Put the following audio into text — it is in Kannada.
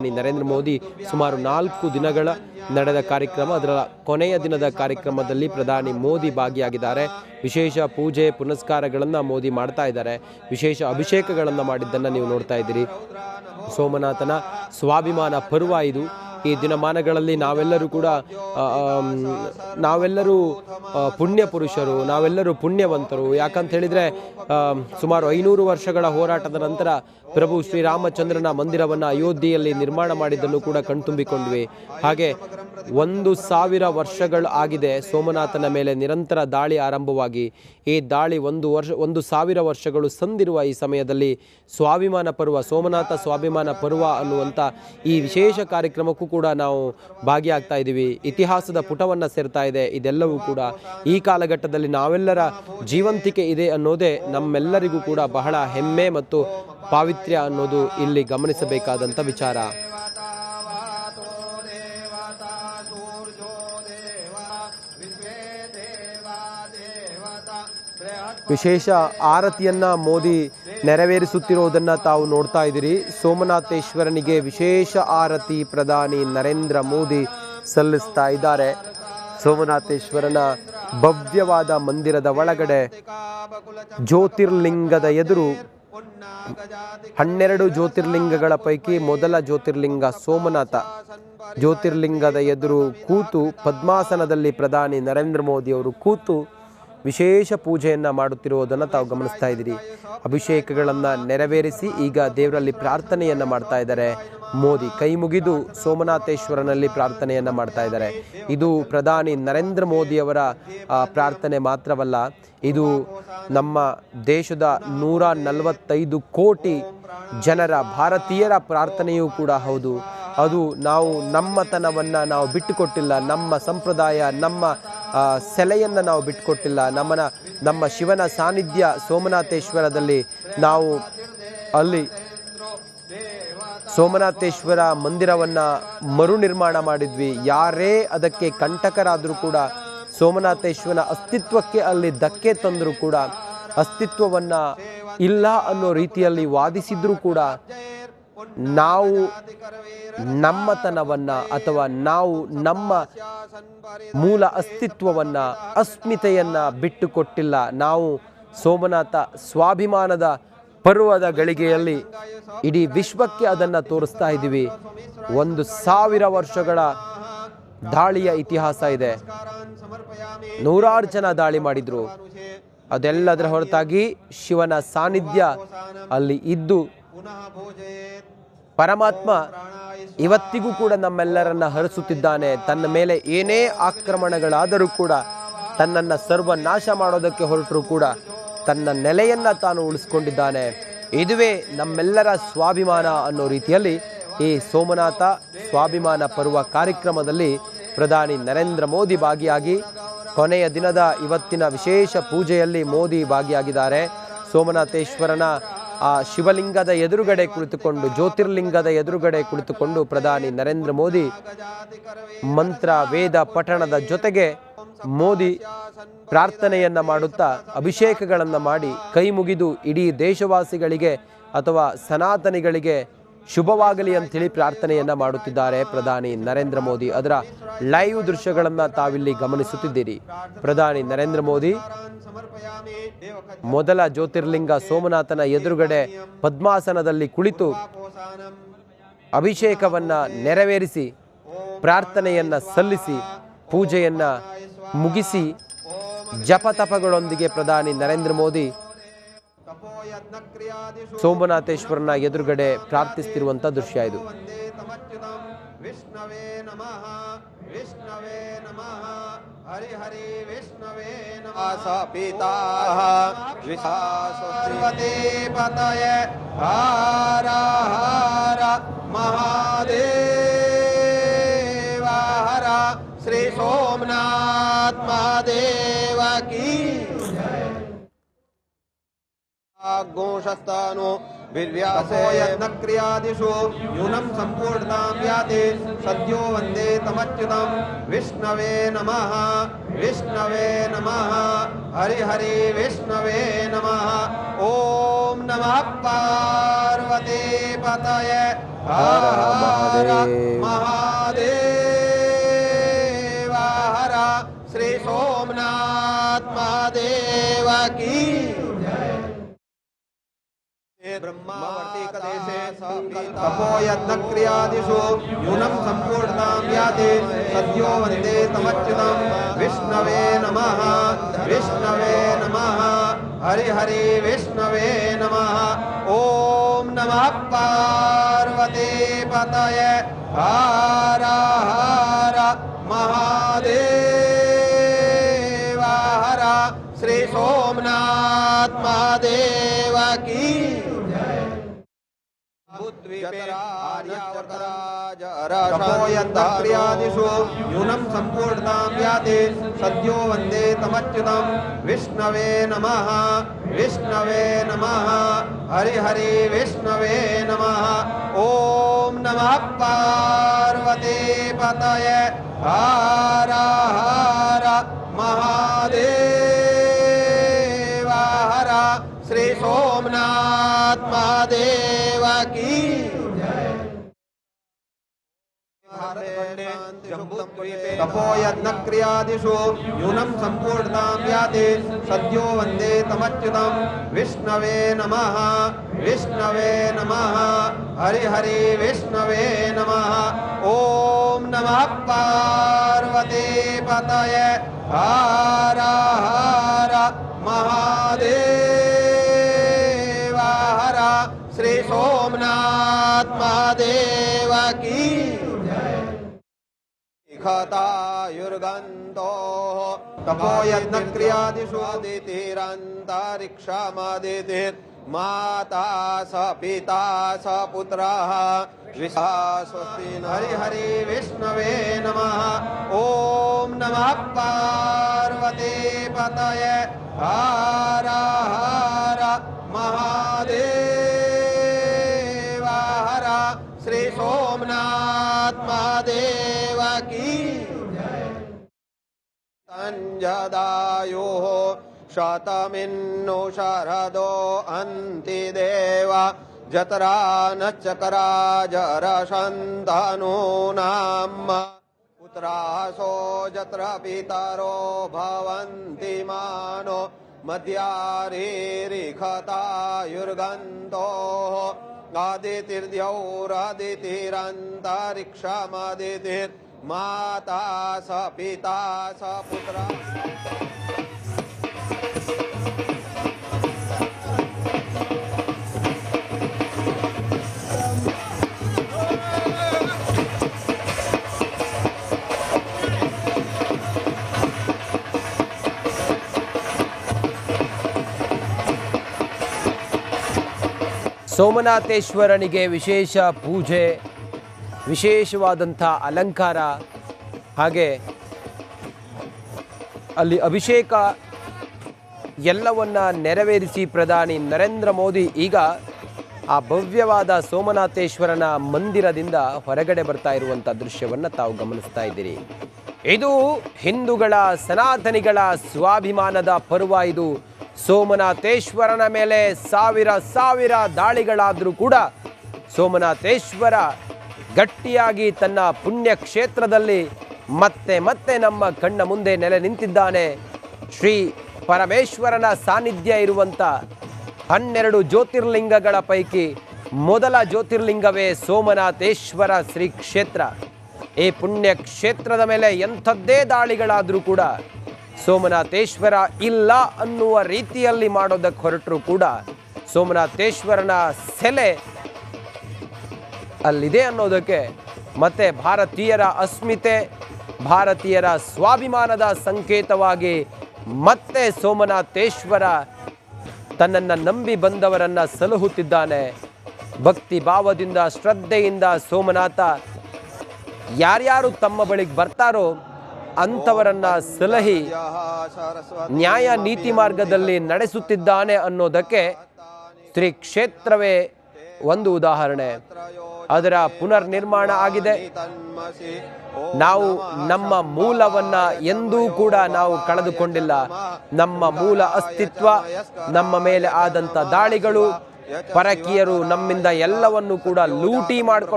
ಪ್ರಧಾನಿ ನರೇಂದ್ರ ಮೋದಿ ಸುಮಾರು 4 ದಿನಗಳ ನಡೆದ ಕಾರ್ಯಕ್ರಮ. ಅದರ ಕೊನೆಯ ದಿನದ ಕಾರ್ಯಕ್ರಮದಲ್ಲಿ ಪ್ರಧಾನಿ ಮೋದಿ ಭಾಗಿಯಾಗಿದ್ದಾರೆ. ವಿಶೇಷ ಪೂಜೆ ಪುನಸ್ಕಾರಗಳನ್ನು ಮೋದಿ ಮಾಡ್ತಾ ಇದ್ದಾರೆ. ವಿಶೇಷ ಅಭಿಷೇಕಗಳನ್ನು ಮಾಡಿದ್ದನ್ನು ನೀವು ನೋಡ್ತಾ ಇದ್ದೀರಿ. ಸೋಮನಾಥನ ಸ್ವಾಭಿಮಾನ ಪರ್ವ ಇದು. ಈ ದಿನಮಾನಗಳಲ್ಲಿ ನಾವೆಲ್ಲರೂ ಪುಣ್ಯ ಪುರುಷರು, ನಾವೆಲ್ಲರೂ ಪುಣ್ಯವಂತರು. ಯಾಕಂತ ಹೇಳಿದರೆ ಸುಮಾರು 500 ವರ್ಷಗಳ ಹೋರಾಟದ ನಂತರ ಪ್ರಭು ಶ್ರೀರಾಮಚಂದ್ರನ ಮಂದಿರವನ್ನು ಅಯೋಧ್ಯೆಯಲ್ಲಿ ನಿರ್ಮಾಣ ಮಾಡಿದ್ದನ್ನು ಕೂಡ ಕಣ್ತುಂಬಿಕೊಂಡ್ವಿ. ಹಾಗೆ 1000 ವರ್ಷಗಳು ಆಗಿದೆ ಸೋಮನಾಥನ ಮೇಲೆ ನಿರಂತರ ದಾಳಿ ಆರಂಭವಾಗಿ. ಈ ದಾಳಿ 1000 ವರ್ಷಗಳು ಸಂದಿರುವ ಈ ಸಮಯದಲ್ಲಿ ಸ್ವಾಭಿಮಾನ ಪರ್ವ, ಸೋಮನಾಥ ಸ್ವಾಭಿಮಾನ ಪರ್ವ ಅನ್ನುವಂಥ ಈ ವಿಶೇಷ ಕಾರ್ಯಕ್ರಮಕ್ಕೂ ಕೂಡ ನಾವು ಭಾಗಿಯಾಗ್ತಾ ಇದ್ದೀವಿ. ಇತಿಹಾಸದ ಪುಟವನ್ನು ಸೇರ್ತಾ ಇದೆ. ಇದೆಲ್ಲವೂ ಕೂಡ ಈ ಕಾಲಘಟ್ಟದಲ್ಲಿ ನಾವೆಲ್ಲರ ಜೀವಂತಿಕೆ ಇದೆ ಅನ್ನೋದೇ ನಮ್ಮೆಲ್ಲರಿಗೂ ಕೂಡ ಬಹಳ ಹೆಮ್ಮೆ ಮತ್ತು ಪಾವಿತ್ರ್ಯ ಅನ್ನೋದು ಇಲ್ಲಿ ಗಮನಿಸಬೇಕಾದಂಥ ವಿಚಾರ. ವಿಶೇಷ ಆರತಿಯನ್ನು ಮೋದಿ ನೆರವೇರಿಸುತ್ತಿರುವುದನ್ನು ತಾವು ನೋಡ್ತಾ ಇದ್ದೀರಿ. ಸೋಮನಾಥೇಶ್ವರನಿಗೆ ವಿಶೇಷ ಆರತಿ ಪ್ರಧಾನಿ ನರೇಂದ್ರ ಮೋದಿ ಸಲ್ಲಿಸ್ತಾ ಇದ್ದಾರೆ. ಸೋಮನಾಥೇಶ್ವರನ ಭವ್ಯವಾದ ಮಂದಿರದ ಒಳಗಡೆ ಜ್ಯೋತಿರ್ಲಿಂಗದ ಎದುರು 12 ಜ್ಯೋತಿರ್ಲಿಂಗಗಳ ಪೈಕಿ ಮೊದಲ ಜ್ಯೋತಿರ್ಲಿಂಗ ಸೋಮನಾಥ. ಜ್ಯೋತಿರ್ಲಿಂಗದ ಎದುರು ಕೂತು ಪದ್ಮಾಸನದಲ್ಲಿ ಪ್ರಧಾನಿ ನರೇಂದ್ರ ಮೋದಿ ಅವರು ಕೂತು ವಿಶೇಷ ಪೂಜೆಯನ್ನು ಮಾಡುತ್ತಿರುವುದನ್ನು ತಾವು ಗಮನಿಸ್ತಾ ಇದ್ದೀರಿ. ಅಭಿಷೇಕಗಳನ್ನು ನೆರವೇರಿಸಿ ಈಗ ದೇವರಲ್ಲಿ ಪ್ರಾರ್ಥನೆಯನ್ನು ಮಾಡ್ತಾ ಇದ್ದಾರೆ. ಮೋದಿ ಕೈ ಮುಗಿದು ಸೋಮನಾಥೇಶ್ವರನಲ್ಲಿ ಪ್ರಾರ್ಥನೆಯನ್ನು ಮಾಡ್ತಾ ಇದ್ದಾರೆ. ಇದು ಪ್ರಧಾನಿ ನರೇಂದ್ರ ಮೋದಿಯವರ ಪ್ರಾರ್ಥನೆ ಮಾತ್ರವಲ್ಲ, ಇದು ನಮ್ಮ ದೇಶದ 145 ಕೋಟಿ ಜನರ ಭಾರತೀಯರ ಪ್ರಾರ್ಥನೆಯೂ ಕೂಡ ಹೌದು. ಅದು ನಾವು ನಮ್ಮತನವನ್ನು ನಾವು ಬಿಟ್ಟುಕೊಟ್ಟಿಲ್ಲ, ನಮ್ಮ ಸಂಪ್ರದಾಯ, ನಮ್ಮ ಸೆಲೆಯನ್ನು ನಾವು ಬಿಟ್ಟುಕೊಟ್ಟಿಲ್ಲ. ನಮ್ಮ ಶಿವನ ಸಾನ್ನಿಧ್ಯ ಸೋಮನಾಥೇಶ್ವರದಲ್ಲಿ ನಾವು ಅಲ್ಲಿ ಸೋಮನಾಥೇಶ್ವರ ಮಂದಿರವನ್ನು ಮರು ನಿರ್ಮಾಣ ಮಾಡಿದ್ವಿ. ಯಾರೇ ಅದಕ್ಕೆ ಕಂಟಕರಾದರೂ ಕೂಡ, ಸೋಮನಾಥೇಶ್ವರನ ಅಸ್ತಿತ್ವಕ್ಕೆ ಅಲ್ಲಿ ಧಕ್ಕೆ ತಂದರೂ ಕೂಡ, ಅಸ್ತಿತ್ವವನ್ನು ಇಲ್ಲ ಅನ್ನೋ ರೀತಿಯಲ್ಲಿ ವಾದಿಸಿದ್ರೂ ಕೂಡ, ನಾವು ನಮ್ಮತನವನ್ನು ಅಥವಾ ನಾವು ನಮ್ಮ ಮೂಲ ಅಸ್ತಿತ್ವವನ್ನು, ಅಸ್ಮಿತೆಯನ್ನು ಬಿಟ್ಟುಕೊಟ್ಟಿಲ್ಲ. ನಾವು ಸೋಮನಾಥ ಸ್ವಾಭಿಮಾನದ ಪರ್ವದ ಗಳಿಗೆಯಲ್ಲಿ ಇಡೀ ವಿಶ್ವಕ್ಕೆ ಅದನ್ನು ತೋರಿಸ್ತಾ ಇದ್ದೀವಿ. 1000 ವರ್ಷಗಳ ದಾಳಿಯ ಇತಿಹಾಸ ಇದೆ. 100 ಜನ ದಾಳಿ ಮಾಡಿದ್ರು. ಅದೆಲ್ಲದರ ಹೊರತಾಗಿ ಶಿವನ ಸಾನ್ನಿಧ್ಯ ಅಲ್ಲಿ ಇದ್ದು ಪರಮಾತ್ಮ ಇವತ್ತಿಗೂ ಕೂಡ ನಮ್ಮೆಲ್ಲರನ್ನ ಹರಿಸುತ್ತಿದ್ದಾನೆ. ತನ್ನ ಮೇಲೆ ಏನೇ ಆಕ್ರಮಣಗಳಾದರೂ ಕೂಡ, ತನ್ನನ್ನು ಸರ್ವನಾಶ ಮಾಡೋದಕ್ಕೆ ಹೊರಟರೂ ಕೂಡ ತನ್ನ ನೆಲೆಯನ್ನು ತಾನು ಉಳಿಸ್ಕೊಂಡಿದ್ದಾನೆ. ಇದುವೇ ನಮ್ಮೆಲ್ಲರ ಸ್ವಾಭಿಮಾನ ಅನ್ನೋ ರೀತಿಯಲ್ಲಿ ಈ ಸೋಮನಾಥ ಸ್ವಾಭಿಮಾನ ಪರ್ವ ಕಾರ್ಯಕ್ರಮದಲ್ಲಿ ಪ್ರಧಾನಿ ನರೇಂದ್ರ ಮೋದಿ ಭಾಗಿಯಾಗಿ ಕೊನೆಯ ದಿನದ ಇವತ್ತಿನ ವಿಶೇಷ ಪೂಜೆಯಲ್ಲಿ ಮೋದಿ ಭಾಗಿಯಾಗಿದ್ದಾರೆ. ಸೋಮನಾಥೇಶ್ವರನ ಆ ಶಿವಲಿಂಗದ ಎದುರುಗಡೆ ಕುಳಿತುಕೊಂಡು, ಜ್ಯೋತಿರ್ಲಿಂಗದ ಎದುರುಗಡೆ ಕುಳಿತುಕೊಂಡು ಪ್ರಧಾನಿ ನರೇಂದ್ರ ಮೋದಿ ಮಂತ್ರ ವೇದ ಪಠಣದ ಜೊತೆಗೆ ಮೋದಿ ಪ್ರಾರ್ಥನೆಯನ್ನು ಮಾಡುತ್ತಾ ಅಭಿಷೇಕಗಳನ್ನು ಮಾಡಿ ಕೈ ಮುಗಿದು ಇಡೀ ದೇಶವಾಸಿಗಳಿಗೆ ಅಥವಾ ಸನಾತನಿಗಳಿಗೆ ಶುಭವಾಗಲಿ ಅಂತೇಳಿ ಪ್ರಾರ್ಥನೆಯನ್ನು ಮಾಡುತ್ತಿದ್ದಾರೆ ಪ್ರಧಾನಿ ನರೇಂದ್ರ ಮೋದಿ. ಅದರ ಲೈವ್ ದೃಶ್ಯಗಳನ್ನು ತಾವಿಲ್ಲಿ ಗಮನಿಸುತ್ತಿದ್ದೀರಿ. ಪ್ರಧಾನಿ ನರೇಂದ್ರ ಮೋದಿ ಮೊದಲ ಜ್ಯೋತಿರ್ಲಿಂಗ ಸೋಮನಾಥನ ಎದುರುಗಡೆ ಪದ್ಮಾಸನದಲ್ಲಿ ಕುಳಿತು ಅಭಿಷೇಕವನ್ನು ನೆರವೇರಿಸಿ ಪ್ರಾರ್ಥನೆಯನ್ನು ಸಲ್ಲಿಸಿ ಪೂಜೆಯನ್ನು ಮುಗಿಸಿ ಜಪತಪಗಳೊಂದಿಗೆ ಪ್ರಧಾನಿ ನರೇಂದ್ರ ಮೋದಿ ಸೋಮನಾಥೇಶ್ವರನ ಎದುರುಗಡೆ ಪ್ರಾರ್ಥಿಸುತ್ತಿರುವಂಥ ದೃಶ್ಯ ಇದು. ವಿಷ್ಣವೇ ನಮಃ ವಿಷ್ಣವೇ ನಮಃ ಹರಿ ಹರಿ ವಿಷ್ಣವೇ ನಮಃ ಪಿತಾ ವಿಶ್ವಸರ್ವದೇ ಪತಯ ಹರ ಹರ ಮಹಾದೇವ ಹರ ಶ್ರೀ ಸೋಮನಾಥ ಮಹಾದೇವ ಕೀ ಘೋಷಸ್ಥಾನೋ ವಿರ್ವ್ಯಾಸೋ ಯಜ್ಞಕ್ರಿಯಾದಿಷು ಯೂನಂ ಸಂಪೂರ್ಣತಾಂ ವ್ಯಾತೆ ಸದ್ಯೋ ವಂದೇ ತಮಚ್ಯುತಂ ವಿಷ್ಣವೇ ನಮಃ ವಿಷ್ಣವೇ ನಮಃ ಹರಿ ಹರಿ ವಿಷ್ಣವೇ ನಮಃ ಓಂ ನಮಃ ಪಾರ್ವತಿ ಪತಯೇ ಹರ तपो यज्ञक्रियादिषु यूनं सम्पूर्णां याति सद्यो वन्दे तमच्युतं विष्णवे नमः हरि हरि विष्णवे नमः। ॐ नमः पार्वती पतये हर हर महादेव हर श्री सोमनाथ महादेव की तपो यज्ञक्रियादिषु यूनं सम्पूर्णां याति सद्यो वन्दे तमच्युतं विष्णवे नमः हरि हरि विष्णवे नमः। ॐ नमः पार्वती पतये हर हर महादेव हर श्री सोमनाथ महादेव की तपो यज्ञक्रियादिषु यूनं सम्पूर्णां याति सद्यो वन्दे तमच्युतं विष्णवे नमः हरि हरि विष्णवे नमः। ॐ नमः पार्वती पतये हर हर महादेव हर श्री सोमनाथ महादेव की खतायुर्गन्तो तपो यज्ञक्रियादिषु माता स पिता स पुत्रः स्वस्ति हरि हरि विष्णवे नमः। ॐ नमः पार्वती पतये हर हर महादेव हर श्री सोमनाथ महादेव की संजदायुः शतमिन्नु शरदो अन्ति देव जतरा नचकरा जरशन्तनूनाम् पुत्रासो जत्र पितरो भवन्ति मानो मध्यारीरिखतायुर्गन्तोः आदितिर्द्यौरदितिरन्तरिक्षमदितिर्माता स पिता स पुत्रः ಸೋಮನಾಥೇಶ್ವರನಿಗೆ ವಿಶೇಷ ಪೂಜೆ, ವಿಶೇಷವಾದಂಥ ಅಲಂಕಾರ, ಹಾಗೆ ಅಲ್ಲಿ ಅಭಿಷೇಕ ಎಲ್ಲವನ್ನ ನೆರವೇರಿಸಿ ಪ್ರಧಾನಿ ನರೇಂದ್ರ ಮೋದಿ ಈಗ ಆ ಭವ್ಯವಾದ ಸೋಮನಾಥೇಶ್ವರನ ಮಂದಿರದಿಂದ ಹೊರಗಡೆ ಬರ್ತಾ ಇರುವಂಥ ದೃಶ್ಯವನ್ನು ತಾವು ಗಮನಿಸ್ತಾ ಇದ್ದೀರಿ. ಇದು ಹಿಂದೂಗಳ ಸನಾತನಿಗಳ ಸ್ವಾಭಿಮಾನದ ಪರ್ವ. ಇದು ಸೋಮನಾಥೇಶ್ವರನ ಮೇಲೆ ಸಾವಿರ ದಾಳಿಗಳಾದರೂ ಕೂಡ ಸೋಮನಾಥೇಶ್ವರ ಗಟ್ಟಿಯಾಗಿ ತನ್ನ ಪುಣ್ಯ ಕ್ಷೇತ್ರದಲ್ಲಿ ಮತ್ತೆ ನಮ್ಮ ಕಣ್ಣ ಮುಂದೆ ನೆಲೆ ನಿಂತಿದ್ದಾನೆ. ಶ್ರೀ ಪರಮೇಶ್ವರನ ಸಾನ್ನಿಧ್ಯ ಇರುವಂಥ 12 ಜ್ಯೋತಿರ್ಲಿಂಗಗಳ ಪೈಕಿ ಮೊದಲ ಜ್ಯೋತಿರ್ಲಿಂಗವೇ ಸೋಮನಾಥೇಶ್ವರ ಶ್ರೀ ಕ್ಷೇತ್ರ. ಈ ಪುಣ್ಯ ಕ್ಷೇತ್ರದ ಮೇಲೆ ಎಂಥದ್ದೇ ದಾಳಿಗಳಾದರೂ ಕೂಡ ಸೋಮನಾಥೇಶ್ವರ ಇಲ್ಲ ಅನ್ನುವ ರೀತಿಯಲ್ಲಿ ಮಾಡೋದಕ್ಕೆ ಹೊರಟರು ಕೂಡ ಸೋಮನಾಥೇಶ್ವರನ ಸೆಲೆ ಅಲ್ಲಿದೆ ಅನ್ನೋದಕ್ಕೆ ಮತ್ತೆ ಭಾರತೀಯರ ಅಸ್ಮಿತೆ, ಭಾರತೀಯರ ಸ್ವಾಭಿಮಾನದ ಸಂಕೇತವಾಗಿ ಮತ್ತೆ ಸೋಮನಾಥೇಶ್ವರ ತನ್ನನ್ನು ನಂಬಿ ಬಂದವರನ್ನು ಸಲಹುತ್ತಿದ್ದಾನೆ. ಭಕ್ತಿ ಭಾವದಿಂದ ಶ್ರದ್ಧೆಯಿಂದ ಸೋಮನಾಥ ಯಾರ್ಯಾರು ತಮ್ಮ ಬಳಿಗೆ ಬರ್ತಾರೋ ಅಂಥವರನ್ನ ಸಲಹಿ ನ್ಯಾಯ ನೀತಿ ಮಾರ್ಗದಲ್ಲಿ ನಡೆಸುತ್ತಿದ್ದಾನೆ ಅನ್ನೋದಕ್ಕೆ ಶ್ರೀ ಕ್ಷೇತ್ರವೇ ಒಂದು ಉದಾಹರಣೆ. ಅದರ ಪುನರ್ ನಿರ್ಮಾಣ ಆಗಿದೆ. ನಾವು ನಮ್ಮ ಮೂಲವನ್ನ ಎಂದೂ ಕೂಡ ನಾವು ಕಳೆದುಕೊಂಡಿಲ್ಲ. ನಮ್ಮ ಮೂಲ ಅಸ್ತಿತ್ವ, ನಮ್ಮ ಮೇಲೆ ಆದಂಥ ದಾಳಿಗಳು, ಪರಕೀಯರು ನಮ್ಮಿಂದ ಎಲ್ಲವನ್ನು ಕೂಡ ಲೂಟಿ ಮಾಡಿಕೊಂಡು